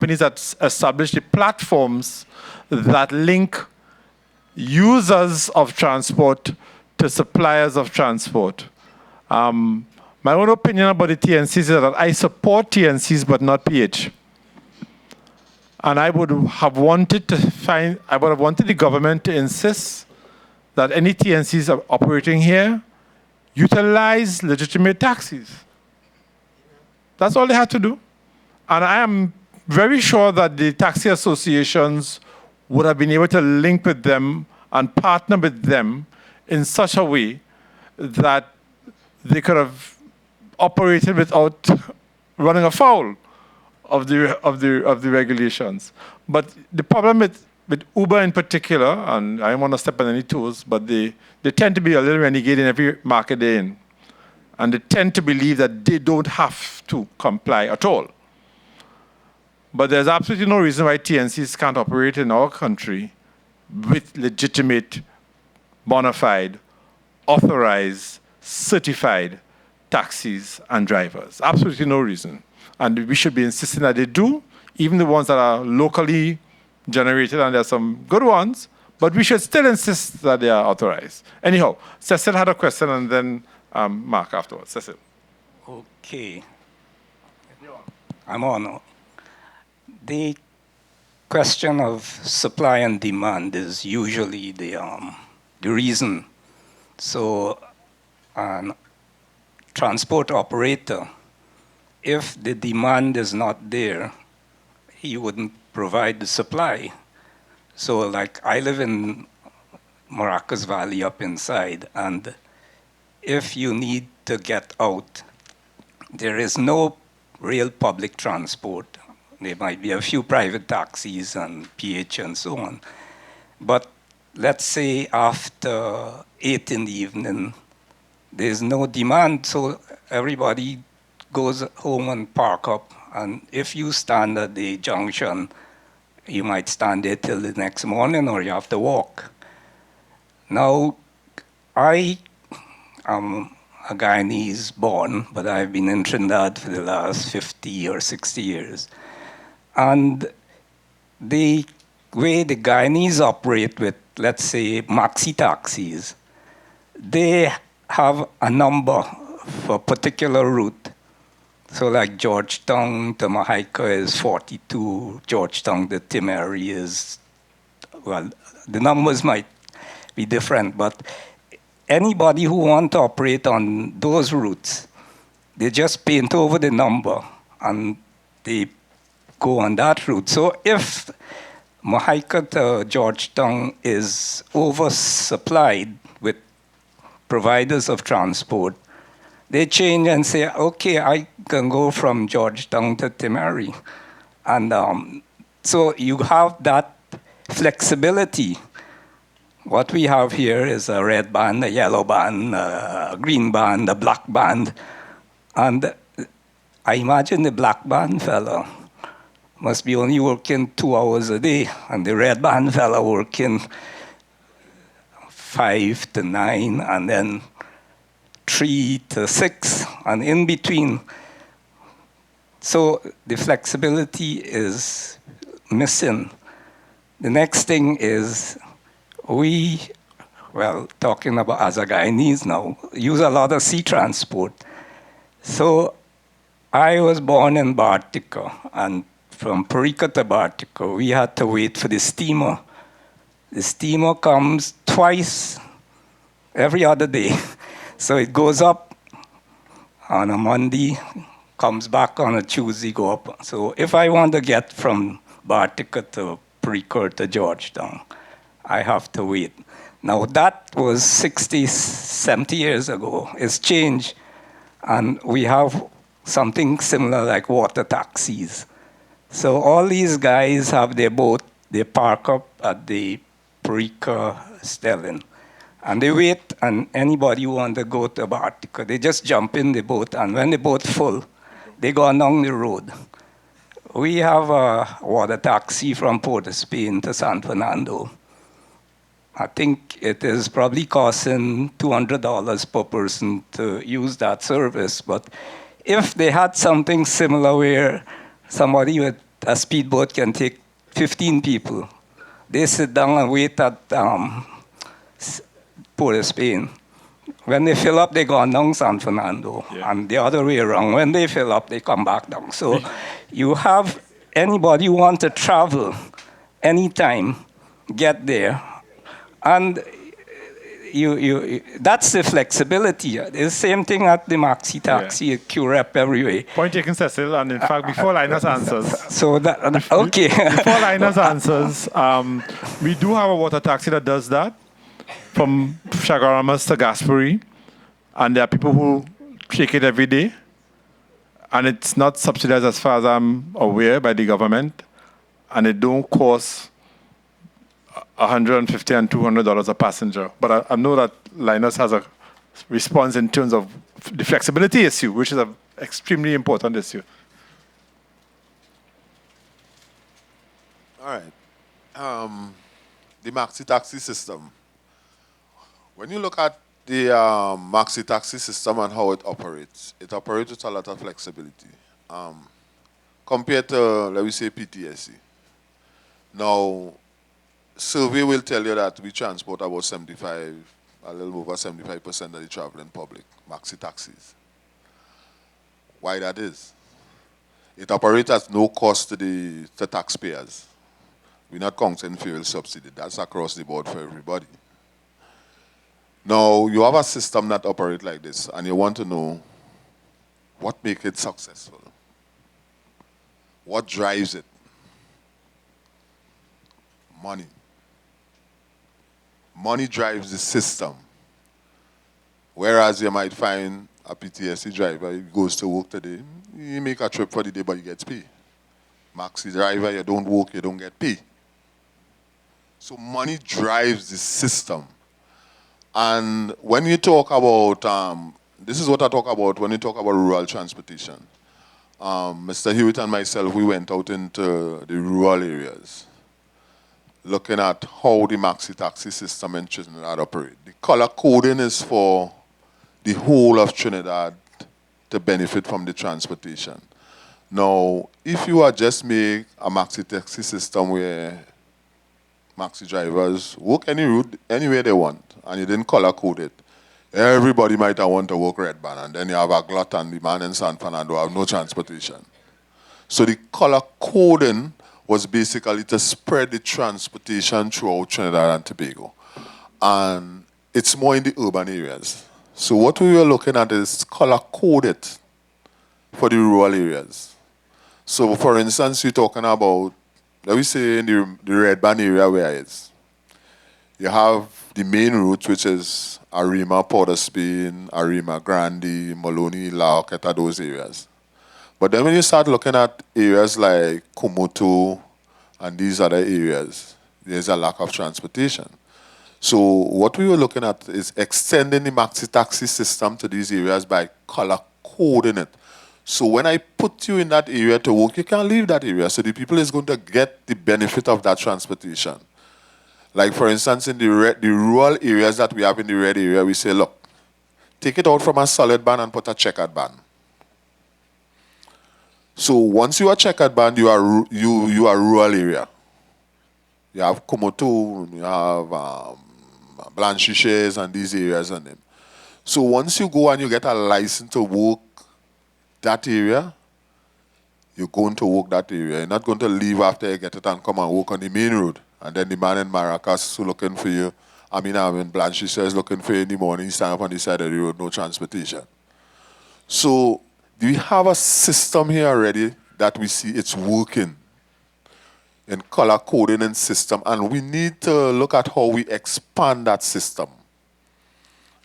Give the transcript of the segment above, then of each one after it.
companies that establish the platforms that link users of transport to suppliers of transport. My own opinion about the TNCs is that I support TNCs but not PH. And I would have wanted the government to insist that any TNCs operating here utilize legitimate taxis. That's all they had to do. And I am very sure that the taxi associations would have been able to link with them and partner with them in such a way that they could have operated without running afoul of the regulations. But the problem with Uber in particular, and I don't want to step on any toes, but they tend to be a little renegade in every market they're in. And they tend to believe that they don't have to comply at all. But there's absolutely no reason why TNCs can't operate in our country with legitimate, bona fide, authorized, certified taxis and drivers. Absolutely no reason. And we should be insisting that they do, even the ones that are locally generated, and there are some good ones, but we should still insist that they are authorized. Anyhow, Cecil had a question, and then Mark afterwards. Cecil. Okay. I'm on. The question of supply and demand is usually the reason. So an transport operator, if the demand is not there, he wouldn't provide the supply. So like I live in Maracas Valley up inside, and if you need to get out, there is no real public transport. There might be a few private taxis and PH and so on. But let's say after 8 in the evening, there's no demand, so everybody goes home and park up. And if you stand at the junction, you might stand there till the next morning, or you have to walk. Now, I am a Guyanese born, but I've been in Trinidad for the last 50 or 60 years. And the way the Guyanese operate with, let's say, maxi taxis, they have a number for a particular route. So like Georgetown to Mahaica is 42, Georgetown to Timehri is, well, the numbers might be different, but anybody who wants to operate on those routes, they just paint over the number and they go on that route. So if Mahaica to Georgetown is oversupplied with providers of transport, they change and say, okay, I can go from Georgetown to Timehri. And so you have that flexibility. What we have here is a red band, a yellow band, a green band, a black band. And I imagine the black band fella must be only working 2 hours a day, and the red band fella working 5 to 9, and then 3 to 6, and in between. So the flexibility is missing. The next thing is we, well, talking about as a Guyanese now, use a lot of sea transport. So I was born in Bartica, and from Perica to Bartica, we had to wait for the steamer. The steamer comes twice every other day. So it goes up on a Monday, comes back on a Tuesday, go up. So if I want to get from Bartica to Perica to Georgetown, I have to wait. Now that was 60, 70 years ago. It's changed. And we have something similar like water taxis. So all these guys have their boat, they park up at the Perica Stelling. And they wait, and anybody who wants to go to Bartica, they just jump in the boat, and when the boat's full, they go along the road. We have a water taxi from Port of Spain to San Fernando. I think it is probably costing $200 per person to use that service. But if they had something similar where somebody with a speedboat can take 15 people. They sit down and wait at Port of Spain. When they fill up, they go on down San Fernando, and the other way around. When they fill up, they come back down. So you have anybody who want to travel anytime, get there, and that's the flexibility. It's the same thing at the Maxi Taxi, QREP everywhere. Point taken, Cecil. And in fact, before Linus answers, So that okay. before Linus answers, we do have a water taxi that does that from Chagaramas to Gasperi, and there are people who take it every day, and it's not subsidized as far as I'm aware by the government, and it don't cost $150 and $200 a passenger. But I know that Linus has a response in terms of the flexibility issue, which is an extremely important issue. All right. The Maxi Taxi system. When you look at the Maxi Taxi system and how it operates with a lot of flexibility compared to, let me say, PTSC. Now, survey will tell you that we transport about 75, a little over 75% of the traveling public, Maxi taxis. Why that is? It operates at no cost to the taxpayers. We're not counting fuel subsidy. That's across the board for everybody. Now, you have a system that operates like this, and you want to know what makes it successful. What drives it? Money. Money drives the system. Whereas you might find a PTSD driver, he goes to work today, he make a trip for the day, but he gets paid. Maxi driver, you don't work, you don't get paid. So money drives the system. And when you talk about, this is what I talk about when you talk about rural transportation. Mr. Hewitt and myself, we went out into the rural areas, looking at how the Maxi Taxi system in Trinidad operates. The color coding is for the whole of Trinidad to benefit from the transportation. Now, if you are just make a Maxi Taxi system where Maxi drivers work any route, anywhere they want, and you didn't color code it, everybody might have want to work Red Band, and then you have a glut and the man in San Fernando have no transportation. So the color coding was basically to spread the transportation throughout Trinidad and Tobago. And it's more in the urban areas. So what we were looking at is color coded for the rural areas. So for instance, you're talking about, let me say in the Red Band area where it is. You have the main route, which is Arima, Port of Spain, Arima, Grande, Maloney, La Horquetta, those areas. But then when you start looking at areas like Kumoto and these other areas, there's a lack of transportation. So what we were looking at is extending the Maxi Taxi system to these areas by color coding it. So when I put you in that area to work, you can't leave that area. So the people is going to get the benefit of that transportation. Like for instance, in the rural areas that we have in the red area, we say, look, take it out from a solid band and put a checkered band. So once you are checkered band, you are rural area. You have Kumoto, you have Blanchishes and these areas and them. So once you go and you get a license to work that area, you're going to work that area. You're not going to leave after you get it and come and work on the main road. And then the man in Maracas is looking for you. I mean Blanchishes is looking for you in the morning, you stand up on the side of the road, no transportation. So we have a system here already that we see it's working in color coding and system, and we need to look at how we expand that system.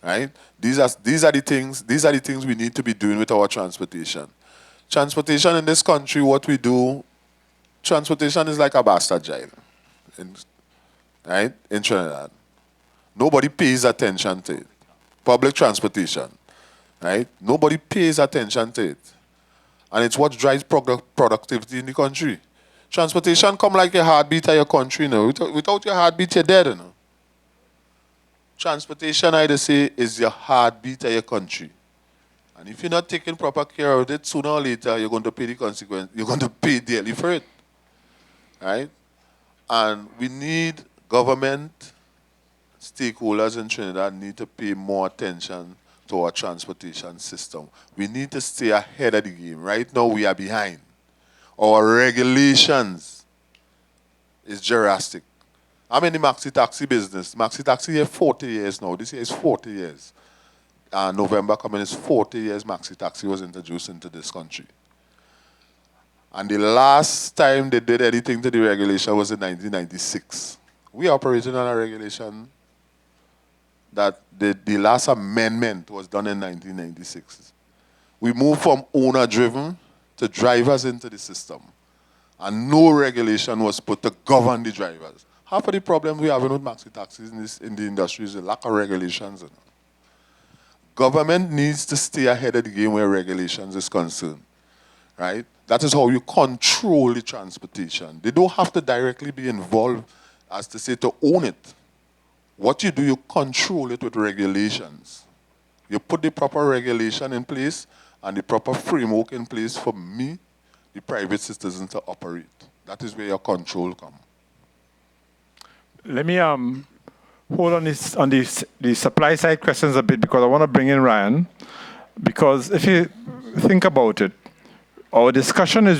Right? These are the things we need to be doing with our transportation. Transportation in this country, what we do, transportation is like a bastard child. Right? In Trinidad. Nobody pays attention to it. Public transportation. Right? Nobody pays attention to it. And it's what drives productivity in the country. Transportation come like a heartbeat of your country, you know. Without your heartbeat, you're dead, you know. Transportation, I say, is your heartbeat of your country. And if you're not taking proper care of it, sooner or later, you're going to pay the consequence. You're going to pay dearly for it. right? And we need government stakeholders in Trinidad need to pay more attention to our transportation system. We need to stay ahead of the game. Right now, we are behind. Our regulations is drastic. I'm in the maxi taxi business. Maxi taxi here 40 years now. This year is 40 years. November coming is 40 years maxi taxi was introduced into this country. And the last time they did anything to the regulation was in 1996. We operated on a regulation that the last amendment was done in 1996. We moved from owner-driven to drivers into the system. And no regulation was put to govern the drivers. Half of the problem we have with maxi taxis in the industry is the lack of regulations. Government needs to stay ahead of the game where regulations is concerned, right? That is how you control the transportation. They don't have to directly be involved as to say to own it. What you do, you control it with regulations. You put the proper regulation in place and the proper framework in place for me, the private citizen, to operate. That is where your control comes. Let me hold on the supply side questions a bit because I want to bring in Ryan. Because if you think about it, our discussion is